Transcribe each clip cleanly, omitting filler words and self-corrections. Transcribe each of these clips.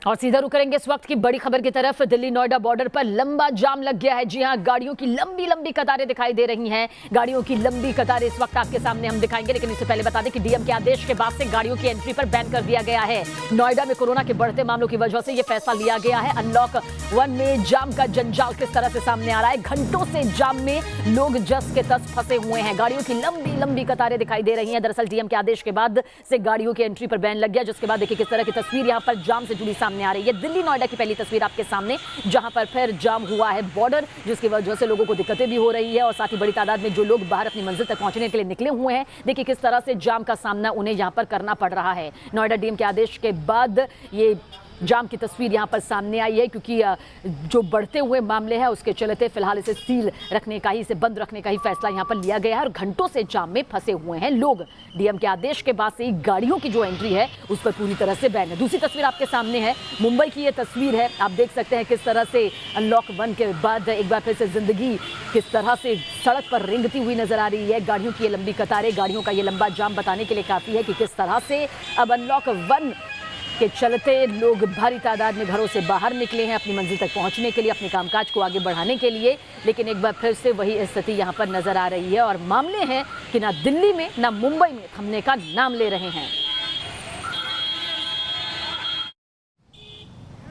और सीधा रुक करेंगे इस वक्त की बड़ी खबर की तरफ। दिल्ली नोएडा बॉर्डर पर लंबा जाम लग गया है। जी हां, गाड़ियों की लंबी लंबी कतारें दिखाई दे रही हैं। गाड़ियों की लंबी कतारें इस वक्त आपके सामने हम दिखाएंगे, लेकिन इससे पहले बता दें कि डीएम के आदेश के बाद से गाड़ियों की एंट्री पर बैन कर दिया गया है। नोएडा में कोरोना के बढ़ते मामलों की वजह से यह फैसला लिया गया है। अनलॉक 1 में जाम का जंजाल किस तरह से सामने आ रहा है। घंटों से जाम में लोग जस के तस फंसे हुए हैं। गाड़ियों की लंबी लंबी कतारें दिखाई दे रही हैं। दरअसल डीएम के आदेश के बाद से गाड़ियों की एंट्री पर बैन लग गया, जिसके बाद देखिए किस तरह की तस्वीर यहां पर जाम से जुड़ी सामने आ रही है। दिल्ली नोएडा की पहली तस्वीर आपके सामने, जहां पर फिर जाम हुआ है बॉर्डर, जिसकी वजह से लोगों को दिक्कतें भी हो रही है और साथ ही बड़ी तादाद में जो लोग बाहर अपनी मंजिल तक पहुंचने के लिए निकले हुए हैं, देखिए किस तरह से जाम का सामना उन्हें यहां पर करना पड़ रहा है। नोएडा डीएम के आदेश के बाद ये जाम की तस्वीर यहां पर सामने आई है, क्योंकि जो बढ़ते हुए मामले हैं उसके चलते फिलहाल इसे सील रखने का ही, इसे बंद रखने का ही फैसला यहां पर लिया गया है और घंटों से जाम में फंसे हुए हैं लोग। डीएम के आदेश के बाद से ही गाड़ियों की जो एंट्री है उस पर पूरी तरह से बैन है। दूसरी तस्वीर आपके सामने है, मुंबई की ये तस्वीर है। आप देख सकते हैं किस तरह से अनलॉक 1 के बाद एक बार फिर से जिंदगी किस तरह से सड़क पर रेंगती हुई नजर आ रही है। गाड़ियों की ये लंबी कतारें, गाड़ियों का ये लंबा जाम बताने के लिए काफी है कि किस तरह से अब अनलॉक 1 के चलते लोग भारी तादाद में घरों से बाहर निकले हैं अपनी मंजिल तक पहुंचने के लिए, अपने कामकाज को आगे बढ़ाने के लिए। लेकिन एक बार फिर से वही स्थिति यहां पर नजर आ रही है और मामले हैं कि ना दिल्ली में ना मुंबई में थमने का नाम ले रहे हैं।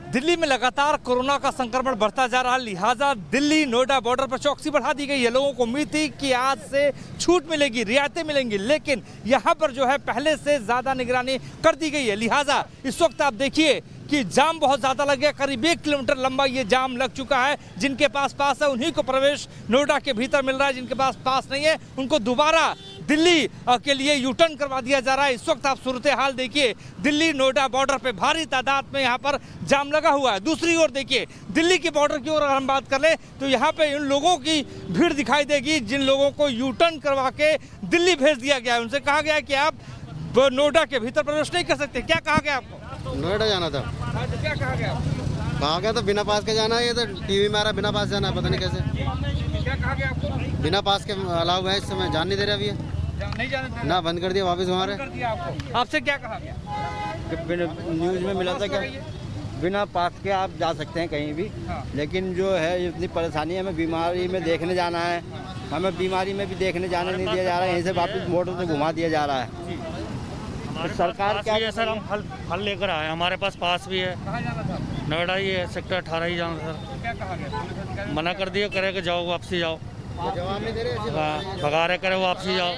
दिल्ली में लगातार कोरोना का संक्रमण बढ़ता जा रहा है, लिहाजा दिल्ली नोएडा बॉर्डर पर चौकसी बढ़ा दी गई है। लोगों को उम्मीद थी कि आज से छूट मिलेगी, रियायतें मिलेंगी, लेकिन यहाँ पर जो है पहले से ज़्यादा निगरानी कर दी गई है। लिहाजा इस वक्त आप देखिए कि जाम बहुत ज़्यादा लग गया, करीब 1 किलोमीटर लंबा ये जाम लग चुका है। जिनके पास है उन्हीं को प्रवेश नोएडा के भीतर मिल रहा है, जिनके पास नहीं है उनको दोबारा दिल्ली के लिए यू टर्न करवा दिया जा रहा है। इस वक्त आप सूरत हाल देखिए, दिल्ली नोएडा बॉर्डर पे भारी तादाद में यहाँ पर जाम लगा हुआ है। दूसरी ओर देखिए, दिल्ली के बॉर्डर की ओर अगर हम बात कर लें तो यहाँ पे इन लोगों की भीड़ दिखाई देगी जिन लोगों को यू टर्न करवा के दिल्ली भेज दिया गया है। उनसे कहा गया है कि आप नोएडा के भीतर प्रवेश नहीं कर सकते। क्या कहा गया आपको? नोएडा जाना था। तो क्या कहा गया? कहा गया तो बिना पास के जाना है। ये तो टीवी में आ रहा है बिना पास जाना है, पता नहीं कैसे। क्या कहा गया आपको? बिना पास के अलाउ है, इस समय जान नहीं दे रहा अभी। नहीं जाने ना, बंद कर दिया वापस वहाँ कर दिया आपको। आपसे क्या कहा गया? न्यूज़ में मिला था क्या बिना पास के आप जा सकते हैं कहीं भी। लेकिन जो है इतनी परेशानी है, हमें बीमारी में देखने जाना है, हमें बीमारी में भी देखने जाने नहीं दिया जा रहा है। यहीं से वापस मोटर से घुमा दिया जा रहा है। तो सरकार क्या है सर, हम फल लेकर आए, हमारे पास पास भी है। कहाँ जाना था? नोएडा ही है, सेक्टर 18 ही जाना सर। तो क्या कहा गया? मना कर दिया, करे कि जाओ वापसी जाओ, जवाब नहीं दे रहे। भगा रहे, करे वापसी जाओ।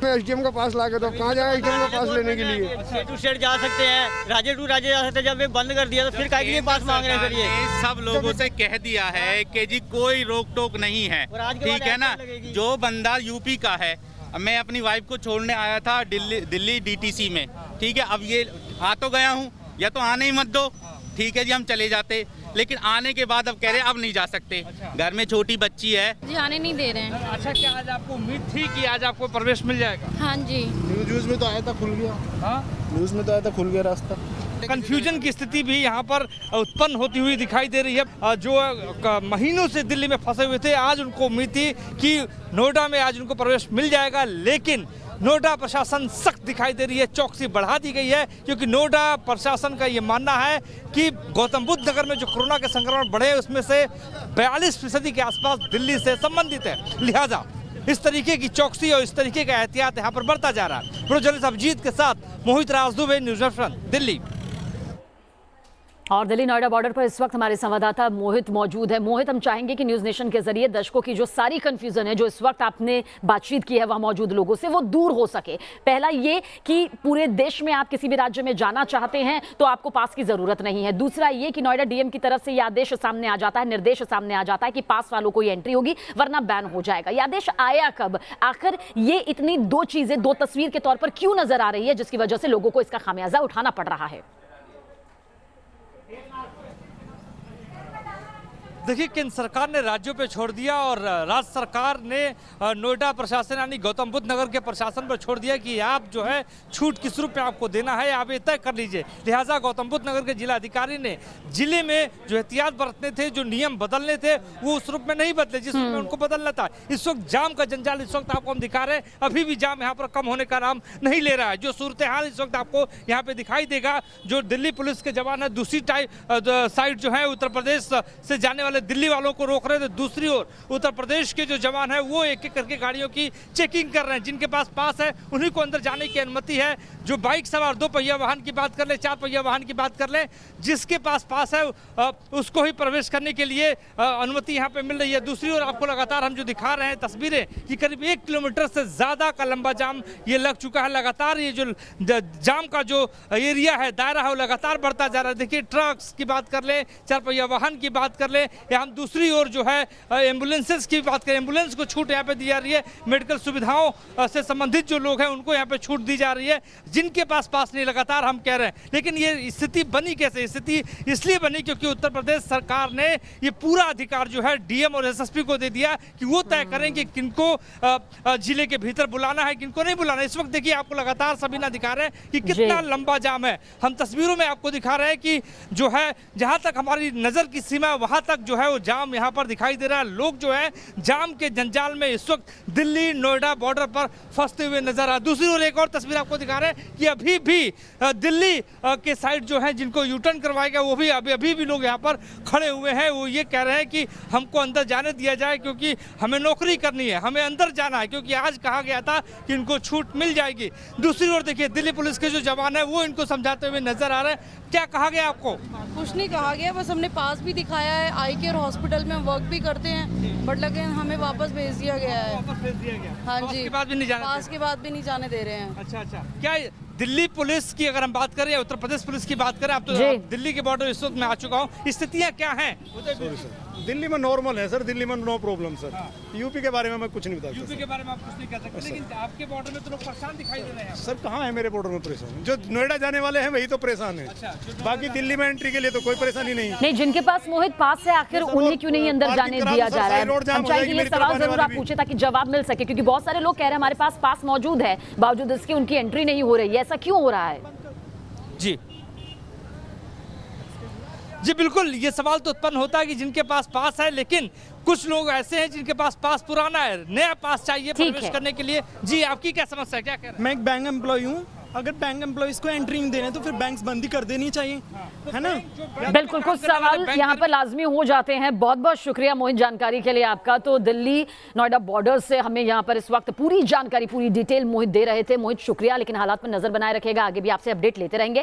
एसडीएम का पास ला के तो कहाँ जाएगा एसडीएम का पास लेने के लिए? स्टेट टू स्टेट जा सकते हैं, राज्य टू राज्य जा सकते हैं। जब ये बंद कर दिया तो फिर काहे के लिए पास मांग रहे हैं फिर ये? सब लोगों से कह दिया है कि जी कोई रोक टोक नहीं है, ठीक है ना। जो बंदा यूपी का है, मैं अपनी वाइफ को छोड़ने आया था दिल्ली डीटीसी में, ठीक है। अब ये आ तो गया हूँ, या तो आने ही मत दो, ठीक है जी, हम चले जाते। लेकिन आने के बाद अब कह रहे हैं अब नहीं जा सकते। घर में छोटी बच्ची है जी, आने नहीं दे रहे हैं। अच्छा, क्या आज आपको उम्मीद थी कि आज आपको प्रवेश मिल जाएगा? हाँ जी, न्यूज में तो आया था खुल गया। हाँ, न्यूज में तो आया था खुल गया रास्ता। कंफ्यूजन की स्थिति भी यहाँ पर उत्पन्न होती हुई दिखाई दे रही है। जो महीनों से दिल्ली में फंसे हुए थे, आज उनको उम्मीद थी कि नोएडा में आज उनको प्रवेश मिल जाएगा, लेकिन नोएडा प्रशासन सख्त दिखाई दे रही है, चौकसी बढ़ा दी गई है, क्योंकि नोएडा प्रशासन का ये मानना है कि गौतम बुद्ध नगर में जो कोरोना के संक्रमण बढ़े उसमें से 42% के आसपास दिल्ली से संबंधित है। लिहाजा इस तरीके की चौकसी और इस तरीके का एहतियात यहाँ पर बढ़ता जा रहा है। प्रोजर्नलिस्ट अभिजीत के साथ मोहित राज दुबे, न्यूज़ नेशन, दिल्ली। और दिल्ली नोएडा बॉर्डर पर इस वक्त हमारे संवाददाता मोहित मौजूद है। मोहित, हम चाहेंगे कि न्यूज़ नेशन के जरिए दर्शकों की जो सारी कंफ्यूजन है, जो इस वक्त आपने बातचीत की है वहां मौजूद लोगों से, वो दूर हो सके। पहला ये कि पूरे देश में आप किसी भी राज्य में जाना चाहते हैं तो आपको पास की जरूरत नहीं है। दूसरा ये कि नोएडा डीएम की तरफ से यह आदेश सामने आ जाता है, निर्देश सामने आ जाता है कि पास वालों को ही एंट्री होगी, वरना बैन हो जाएगा। यह आदेश आया कब? आखिर ये इतनी दो चीजें, दो तस्वीर के तौर पर क्यों नजर आ रही है, जिसकी वजह से लोगों को इसका खामियाजा उठाना पड़ रहा है? देखिए केंद्र सरकार ने राज्यों पे छोड़ दिया और राज्य सरकार ने नोएडा प्रशासन यानी गौतम बुद्ध नगर के प्रशासन पर छोड़ दिया कि आप जो है छूट किस रूप में आपको देना है आप ये तय कर लीजिए। लिहाजा गौतम बुद्ध नगर के जिला अधिकारी ने जिले में जो एहतियात बरतने थे, जो नियम बदलने थे, वो उस रूप में नहीं बदले जिस रूप में उनको बदलना था। इस वक्त जाम का जंजाल इस वक्त आपको हम दिखा रहे हैं, अभी भी जाम यहाँ पर कम होने का नाम नहीं ले रहा है। जो सूरत हाल इस वक्त आपको यहाँ पे दिखाई देगा, जो दिल्ली पुलिस के जवान है दूसरी साइड जो है उत्तर प्रदेश से जाने वाले दिल्ली वालों को रोक रहे थे, दूसरी ओर उत्तर प्रदेश के जो जवान है वो एक एक करके गाड़ियों की चेकिंग कर रहे हैं। जिनके पास पास है उन्हीं को अंदर जाने की अनुमति है। जो बाइक सवार 2 पहिया वाहन की बात कर ले, 4 पहिया वाहन की बात कर ले, जिसके पास पास है उसको ही प्रवेश करने के लिए अनुमति यहाँ पे मिल रही है। दूसरी ओर आपको लगातार हम जो दिखा रहे हैं तस्वीरें कि करीब 1 किलोमीटर से ज्यादा का लंबा जाम ये लग चुका है। लगातार ये जो जाम का जो एरिया है, दायरा है, वो लगातार बढ़ता जा रहा है। देखिए ट्रक्स की बात कर ले, 4 पहिया वाहन की बात कर ले, या हम दूसरी ओर जो है एम्बुलेंसेस की बात करें, एम्बुलेंस को छूट यहाँ पे दी जा रही है। मेडिकल सुविधाओं से संबंधित जो लोग हैं उनको यहाँ पे छूट दी जा रही है, जिनके पास नहीं। लगातार हम कह रहे हैं, लेकिन ये स्थिति बनी कैसे? स्थिति इसलिए बनी क्योंकि उत्तर प्रदेश सरकार ने ये पूरा अधिकार जो है डीएम और एसएसपी को दे दिया कि वो तय करें कि किनको जिले के भीतर बुलाना है, किनको नहीं बुलाना। इस वक्त देखिए आपको लगातार सबीना दिखा रहे हैं कि कितना लंबा जाम है। हम तस्वीरों में आपको दिखा रहे हैं कि जो है जहां तक हमारी नजर की सीमा है वहां तक जो है वो जाम यहाँ पर दिखाई दे रहा है। लोग जो है जाम के जंजाल में इस वक्त दिल्ली नोएडा बॉर्डर पर फंसते हुए नजर आ। दूसरी ओर एक और तस्वीर आपको दिखा रहे हैं कि अभी भी दिल्ली के साइड जो है जिनको यूटर्न करवाएगा वो भी अभी भी लोग यहाँ पर खड़े हुए हैं। वो ये कह रहे हैं कि हमको अंदर जाने दिया जाए क्योंकि हमें नौकरी करनी है, हमें अंदर जाना है, क्योंकि आज कहा गया था कि इनको छूट मिल जाएगी। दूसरी ओर देखिए दिल्ली पुलिस के जो जवान है वो इनको समझाते हुए नजर आ रहे हैं। क्या कहा गया आपको? कुछ नहीं कहा गया, बस हमने पास भी दिखाया है। आई केयर हॉस्पिटल में हम वर्क भी करते हैं, बट लेकिन हमें वापस भेज दिया गया है। वापस भेज दिया गया? हाँ पास जी, के बाद भी नहीं जाने पास के बाद भी नहीं जाने दे रहे हैं। अच्छा, क्या दिल्ली पुलिस की अगर हम बात करें या उत्तर प्रदेश पुलिस की बात करें, आप तो दिल्ली के बॉर्डर इस वक्त मैं आ चुका हूँ, स्थितियाँ क्या हैं? दिल्ली में नॉर्मल है सर, दिल्ली में नो प्रॉब्लम सर। यूपी के बारे में मैं कुछ नहीं बता सकता। यूपी के बारे में आप कुछ नहीं कह सकते, लेकिन आपके बॉर्डर में तो लोग परेशान दिखाई दे रहे हैं। सर कहाँ है मेरे बॉर्डर में परेशान? जो नोएडा जाने वाले हैं वही तो परेशान है। बाकी दिल्ली में एंट्री के लिए तो कोई परेशानी नहीं। जिनके पास मोहित पास है आखिर उन्हें क्यों नहीं अंदर जाने दिया जा रहा है? हम चाहेंगे ये सवाल जरूर आप पूछे ताकि जवाब मिल सके, क्योंकि बहुत सारे लोग कह रहे हैं हमारे पास पास मौजूद है, बावजूद इसके उनकी एंट्री नहीं हो रही है। ऐसा क्यों हो रहा है? जी बिल्कुल, ये सवाल तो उत्पन्न होता है कि जिनके पास पास है, लेकिन कुछ लोग ऐसे हैं जिनके पास पास पुराना है, नया पास चाहिए प्रवेश करने के लिए। जी आपकी क्या समस्या है, क्या कह रहे हैं? मैं एक बैंक एम्प्लॉय हूँ। अगर बैंक एम्प्लॉइज को एंट्री नहीं देने तो फिर बैंक्स बंद ही कर देनी चाहिए, है ना? बिल्कुल, कुछ सवाल यहाँ पर लाजमी हो जाते हैं। बहुत बहुत शुक्रिया मोहित जानकारी के लिए आपका। तो दिल्ली नोएडा बॉर्डर से हमें यहाँ पर इस वक्त पूरी जानकारी, पूरी डिटेल मोहित दे रहे थे। मोहित शुक्रिया, लेकिन हालात पर नजर बनाए रखेगा, आगे भी आपसे अपडेट लेते रहेंगे।